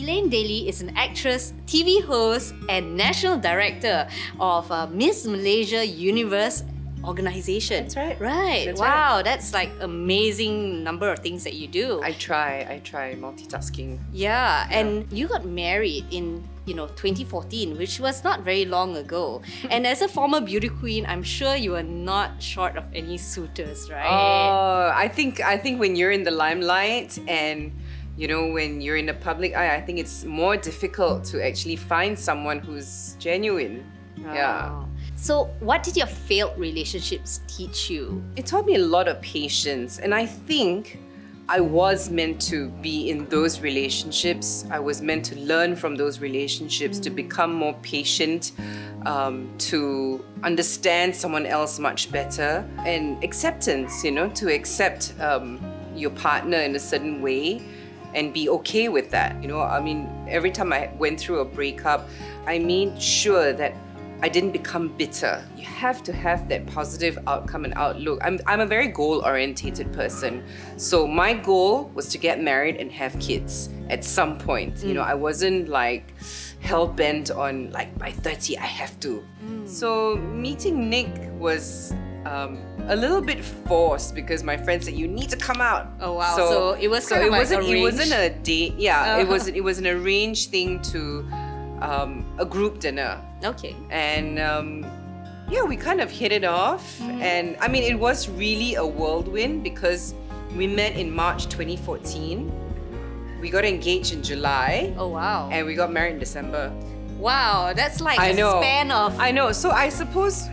Elaine Daly is an actress, TV host, and national director of Miss Malaysia Universe Organization. That's right. Right. That's wow, right. that's like amazing number of things that you do. I try multitasking. Yeah, and you got married in 2014, which was not very long ago. And as a former beauty queen, I'm sure you are not short of any suitors, right? I think when you're in the limelight and when you're in the public eye, I think it's more difficult to actually find someone who's genuine. Yeah. Oh. So, what did your failed relationships teach you? It taught me a lot of patience, and I think I was meant to be in those relationships. I was meant to learn from those relationships, to become more patient, to understand someone else much better, and acceptance, to accept your partner in a certain way and be okay with that. Every time I went through a breakup, I made sure that I didn't become bitter. You have to have that positive outcome and outlook. I'm a very goal-orientated person. So my goal was to get married and have kids at some point. I wasn't like hell-bent on like by 30, I have to. So meeting Nick was a little bit forced because my friend said, you need to come out. Oh wow, so it was kind of like arranged? It wasn't a date. Yeah, it was an arranged thing to a group dinner. Okay. And we kind of hit it off. And it was really a whirlwind because we met in March 2014. We got engaged in July. Oh wow. And we got married in December. Wow, that's like a span of... I know. So I suppose,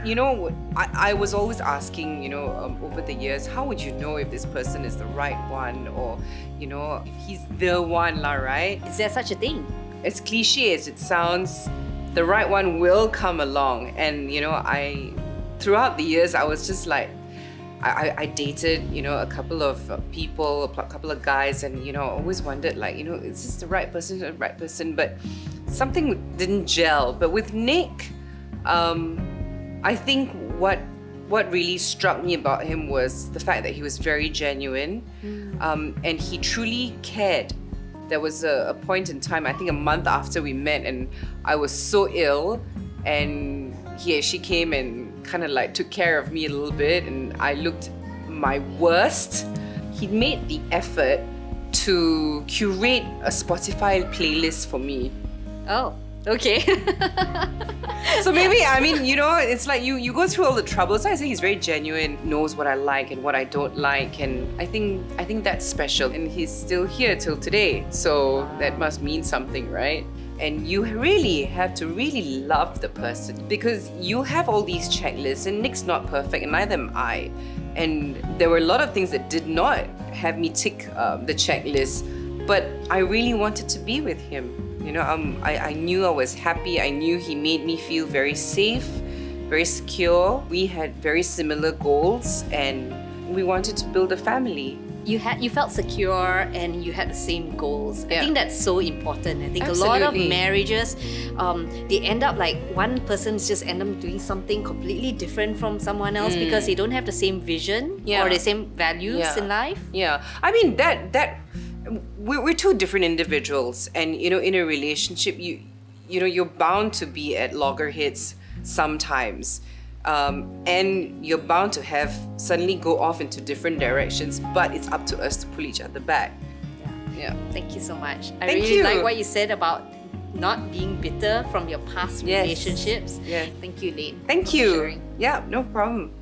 I was always asking, over the years, how would you know if this person is the right one or, if he's the one, right? Is there such a thing? As cliche as it sounds, the right one will come along. And, throughout the years, I was just like, I dated, a couple of people, a couple of guys, and, I always wondered, like, is this the right person? But something didn't gel. But with Nick, I think what really struck me about him was the fact that he was very genuine, and he truly cared. There was a point in time, I think a month after we met, and I was so ill, and he actually came and kind of like took care of me a little bit, and I looked my worst. He made the effort to curate a Spotify playlist for me. Oh, okay. So maybe, it's like you go through all the troubles. I say he's very genuine, knows what I like and what I don't like, and I think that's special. And he's still here till today, so that must mean something, right? And you really have to really love the person because you have all these checklists, and Nick's not perfect, and neither am I. And there were a lot of things that did not have me tick the checklist, but I really wanted to be with him. I knew I was happy. I knew he made me feel very safe, very secure. We had very similar goals, and we wanted to build a family. You felt secure and you had the same goals. Yeah. I think that's so important. I think Absolutely. a lot of marriages, they end up like one person's just end up doing something completely different from someone else because they don't have the same vision or the same values in life. Yeah, we're two different individuals, and in a relationship, you're bound to be at loggerheads sometimes. And you're bound to have suddenly go off into different directions, but it's up to us to pull each other back. Yeah. Thank you so much. I Thank really you. like what you said about not being bitter from your past relationships. Yes. Thank you, Elaine. Thank for you. sharing. Yeah, no problem.